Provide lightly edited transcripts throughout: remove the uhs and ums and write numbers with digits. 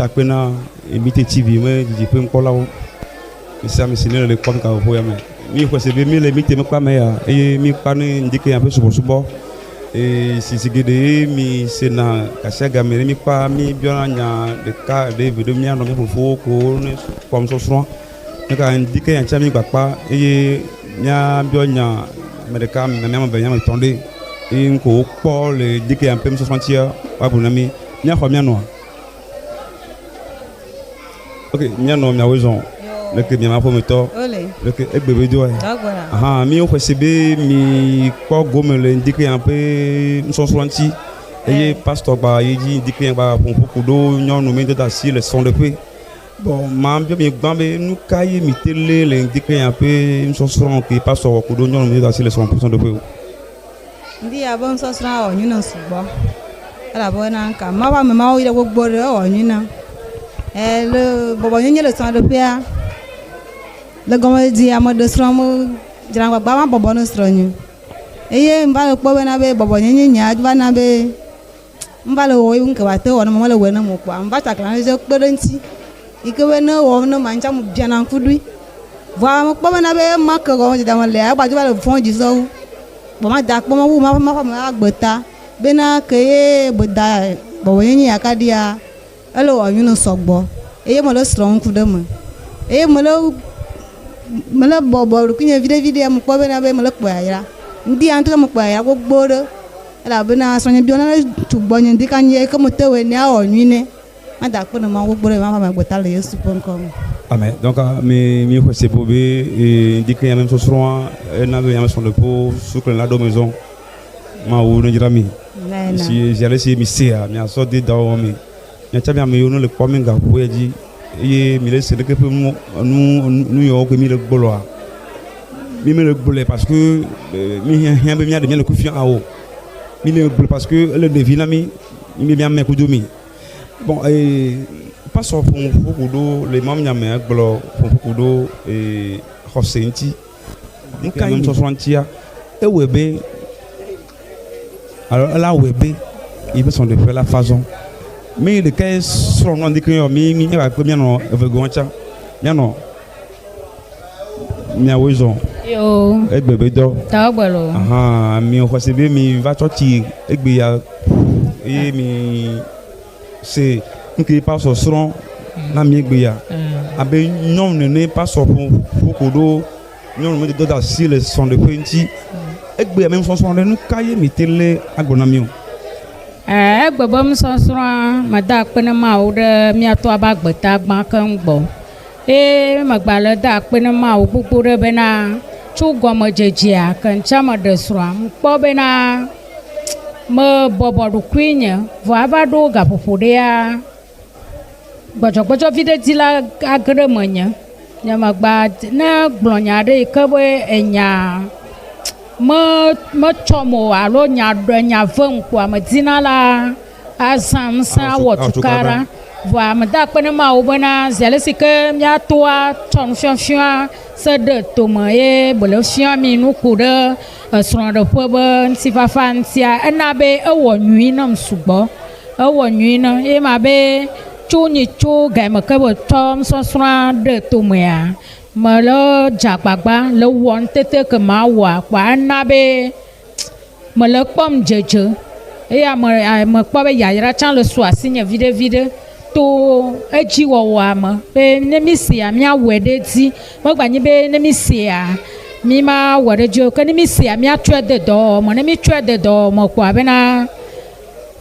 pena imite TV me di pe mkola o misa mi sinele le kom ka ho ya me mi ko se be mi le mite me kwa me ya e mi kwa ni ndike ya pe subo e sisigede mi sena kashaga me mi kwa mi biona nya de ka de video mi ano mi fofo ko ne kom so so ne ka ndike ya chami pa e nya bionya me de ka me me be nya me tonde e nko po le ndike ya pe so frontière wa bunami nya ko mi ano. Ok, nous avons raison. Le que bien ma prometteur. Le que est bébé doit. Ah, mi au PCB mi quoi gomme le indiquer un peu nous sommes sointis. Et pasteur ba il dit indiquer ba pour beaucoup d'eau nous nous mettre assis le son de paix. Bon, ma bien bien gambe nous cailler mi télé le indiquer un peu nous sommes soints que pasteur beaucoup d'eau nous nous mettre assis le son de paix. Ndi abon so soin o ñu na subo. Ala bona ka ma ba ma o ire gbogbo re o ñu na. Le bobo ñu le sang de pia le gomo di amo de stromo jran ba ma bobo no stronyu eye mba ko be na be bobo ñu nya ba na be mba le wo yun ka ba te wo no mo le we na mo kwa mba ta klan je kperanti ike we na wo no ma ncha mo bia na kudui va mo ko be na be ma ko go da mo le agba ju ba le fon ji so bo ma da ko mo wu ma agbota be na ke ye bo da bobo ñu nya ka dia hello you know sogbo eye mo lo strong ku dem eye mo lo bobo ku nye video mo ko be na be mo lo pa ya ndi an to mo pa ya gbogbo do ala be na so nye bi ona tu gbo nye ndi kan ye ko mo tewe ni a onwine ma da pe no mo gbogbo ma ma gbota le yesu pon ko amen donc mi ko c'est bobé et ndi kan même so soin na be ya son de peau sous la do maison ma ou no jirami si j'allais si mi sia mi a so de do mi nya chabi am yo no le komi nga ko eji ye mi le se de que nous yo ko mi le gbolo a mi me le gbolo parce que mi rien be mi a de le confiant a o mi le gbolo parce que le devina mi bien me ko do mi bon pas so pour do le mam nya me gbolo pour do hosenti ni ka même so frontière e webe alors la webe il veut son de faire la façon mais le cas sont non dit que mi va premier non vergonha bien non mi a raison yo e bébé do ta gbalo ah mi o receber mi va sortir e gbe ya e mi c'est que pas so sron na mi gbe ya abe non ne pas so pour kodo non me do da si le son de penti e gbe ya même son nous cailler mi télé agonamio gbebom sosra mada kpene mawo de miato abagbeta gba kan gbo magbale da kpene mawo gbogbo de bena tso gomejejia kan chama de sra mkpo bena me bobo du kwinye vo ava do ga popode ya gbojo vide dila agre manya ya magba na gblonya de kebe enya me chomo alo nya vem kwa medina la azam sa wotukara va me da kpene ma o bana zelesike mia toa ton fianfian se de tomaye bole fian mi nu kude sron de pobe si fa fantia enabe ewo nwi nam sugbo ewo nwi na e ma be chuni chu ga me ke bo tom so sron de tomaya mà lo jakbagba lo won tete ke ma wa kwa na be mà lo pom jeje e ya ma pa be ya ra chan le so asinya vide to eji wo wa ma be ne mi sia mi awede ti mo gba ni be ne mi sia mi ma wede jo ke ne mi sia mi atwe de do mo ne mi twe de do mo kwa be na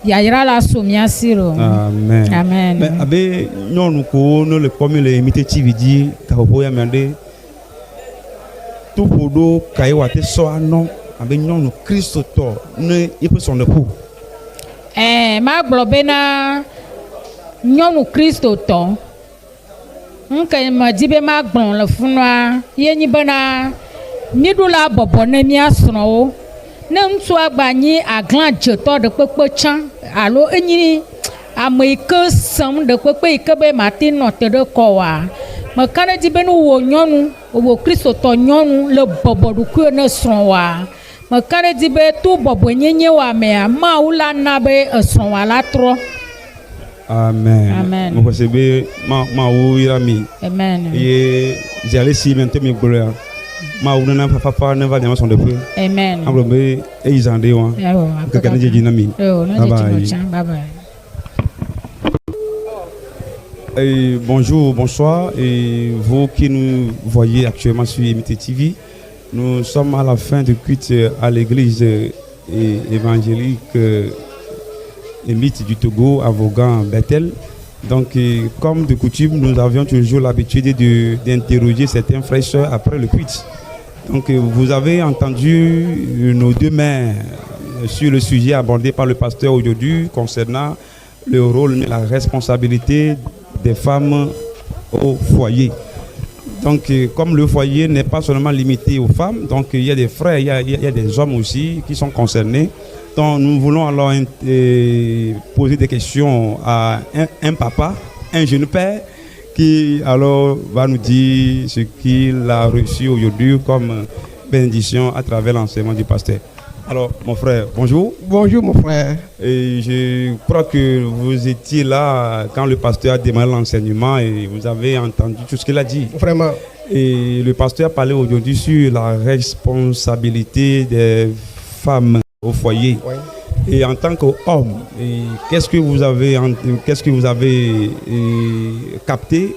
ya ira la so mi asiro amen amen mais abe nyonu ko no le komi le imite TV di ta ho ya mande tout podo kai wa te so ano abe nyonu Kristo to ne ipe son de pou ma globe na nyonu Kristo to nke ma dibe ma gbon le funwa ye nyi bana mi do la bobo na mi asro ne mtu agbanyi aglan jeto de pepe chan alo enyi ameke sam de pepe ikebe mati no te de kowa makana dibe no wo nyonu wo Kristo to nyonu le bobo du ku ne sron wa makana dibe tu bobo nyenye wa me ma ula na be sron wa la tro Amen. Amen. Mon frère ma ou irami. Amen. Et j'allais si maintenant mes gloires. Ma ou nana papa ne va jamais son depuis. Amen. Amrobe et ils en déwant. Que quand j'ai dit nami. Bye bye. Bonjour, bonsoir. Et vous qui nous voyez actuellement sur MT TV, nous sommes à la fin du culte à l'église évangélique Émite du Togo à Vaughan-Bethel. Donc, comme de coutume, nous avions toujours l'habitude d'interroger certains frères et sœurs après le culte. Donc, vous avez entendu nos deux mains sur le sujet abordé par le pasteur aujourd'hui concernant le rôle et la responsabilité des femmes au foyer. Donc, comme le foyer n'est pas seulement limité aux femmes, donc il y a des frères, il y a des hommes aussi qui sont concernés. Donc, nous voulons alors poser des questions à un papa, un jeune père, qui alors va nous dire ce qu'il a reçu aujourd'hui comme bénédiction à travers l'enseignement du pasteur. Alors, mon frère, bonjour. Bonjour, mon frère. Et je crois que vous étiez là quand le pasteur a démarré l'enseignement et vous avez entendu tout ce qu'il a dit. Vraiment. Et le pasteur a parlé aujourd'hui sur la responsabilité des femmes au foyer. Oui. Et en tant qu'homme, qu'est-ce que vous avez capté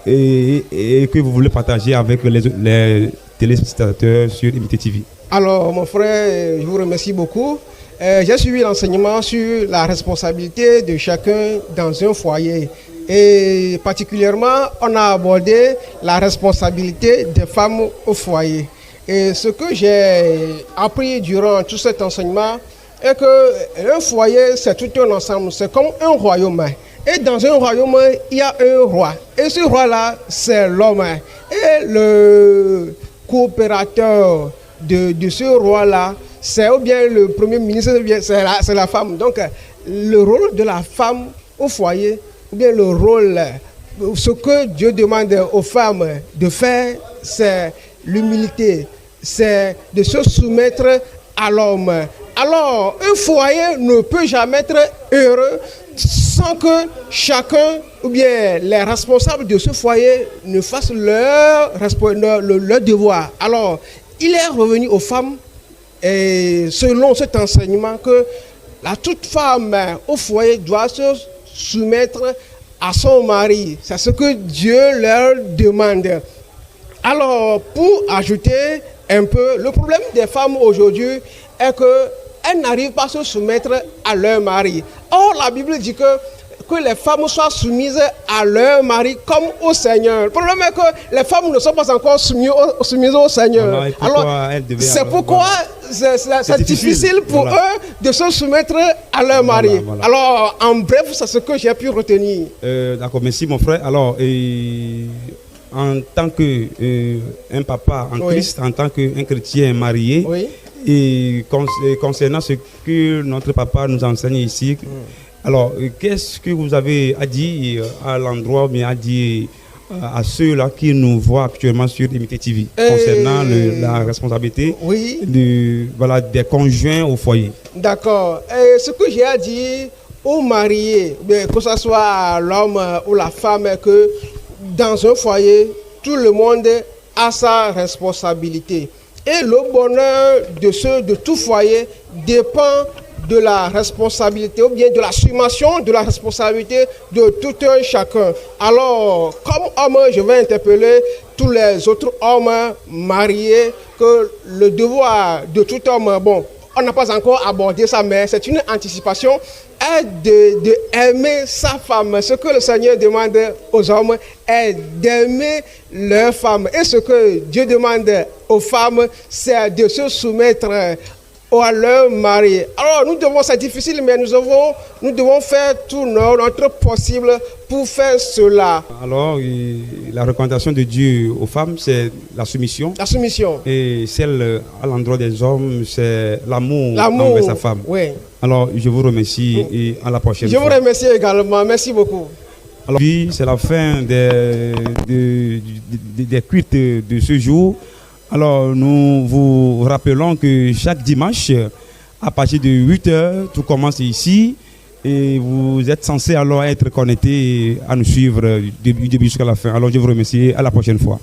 et que vous voulez partager avec les téléspectateurs sur MT TV? Alors, mon frère, je vous remercie beaucoup. J'ai suivi l'enseignement sur la responsabilité de chacun dans un foyer. Et particulièrement, on a abordé la responsabilité des femmes au foyer. Et ce que j'ai appris durant tout cet enseignement est qu'un foyer, c'est tout un ensemble. C'est comme un royaume. Et dans un royaume, il y a un roi. Et ce roi-là, c'est l'homme. Et le coopérateur de ce roi-là, c'est ou bien le premier ministre, c'est la femme. Donc, le rôle de la femme au foyer, ou bien le rôle, ce que Dieu demande aux femmes de faire, c'est l'humilité, c'est de se soumettre à l'homme. Alors, un foyer ne peut jamais être heureux sans que chacun, ou bien les responsables de ce foyer, ne fassent leur devoir. Alors, il est revenu aux femmes, et selon cet enseignement, que toute femme au foyer doit se soumettre à son mari. C'est ce que Dieu leur demande. Alors, pour ajouter un peu, le problème des femmes aujourd'hui est qu'elles n'arrivent pas à se soumettre à leur mari. Or, la Bible dit que les femmes soient soumises à leur mari comme au Seigneur. Le problème est que les femmes ne sont pas encore soumises au Seigneur. Alors, c'est pourquoi c'est difficile pour eux de se soumettre à leur mari. Voilà. Alors, en bref, c'est ce que j'ai pu retenir. D'accord, merci mon frère. Alors, en tant qu'un papa en Christ, en tant qu'un chrétien marié, et concernant ce que notre papa nous enseigne ici, alors, qu'est-ce que vous avez à dire à l'endroit, mais à dire à ceux-là qui nous voient actuellement sur MT TV concernant la responsabilité des conjoints au foyer? D'accord. Ce que j'ai à dire aux mariés, que ce soit l'homme ou la femme, que dans un foyer, tout le monde a sa responsabilité. Et le bonheur de tout foyer dépend de la responsabilité ou bien de l'assumation de la responsabilité de tout un chacun. Alors, comme homme, je vais interpeller tous les autres hommes mariés que le devoir de tout homme, on n'a pas encore abordé ça, mais c'est une anticipation, est d'aimer sa femme. Ce que le Seigneur demande aux hommes est d'aimer leur femme. Et ce que Dieu demande aux femmes, c'est de se soumettre à leur mari. Alors c'est difficile, mais nous devons faire tout notre possible pour faire cela. Alors, la recommandation de Dieu aux femmes, c'est la soumission. La soumission. Et celle à l'endroit des hommes, c'est l'amour envers sa femme. Oui. Alors, je vous remercie et à la prochaine fois. Je vous remercie également. Merci beaucoup. Alors, c'est la fin des cultes de ce jour. Alors, nous vous rappelons que chaque dimanche, à partir de 8h, tout commence ici. Et vous êtes censé alors être connecté à nous suivre du début jusqu'à la fin. Alors je vous remercie. À la prochaine fois.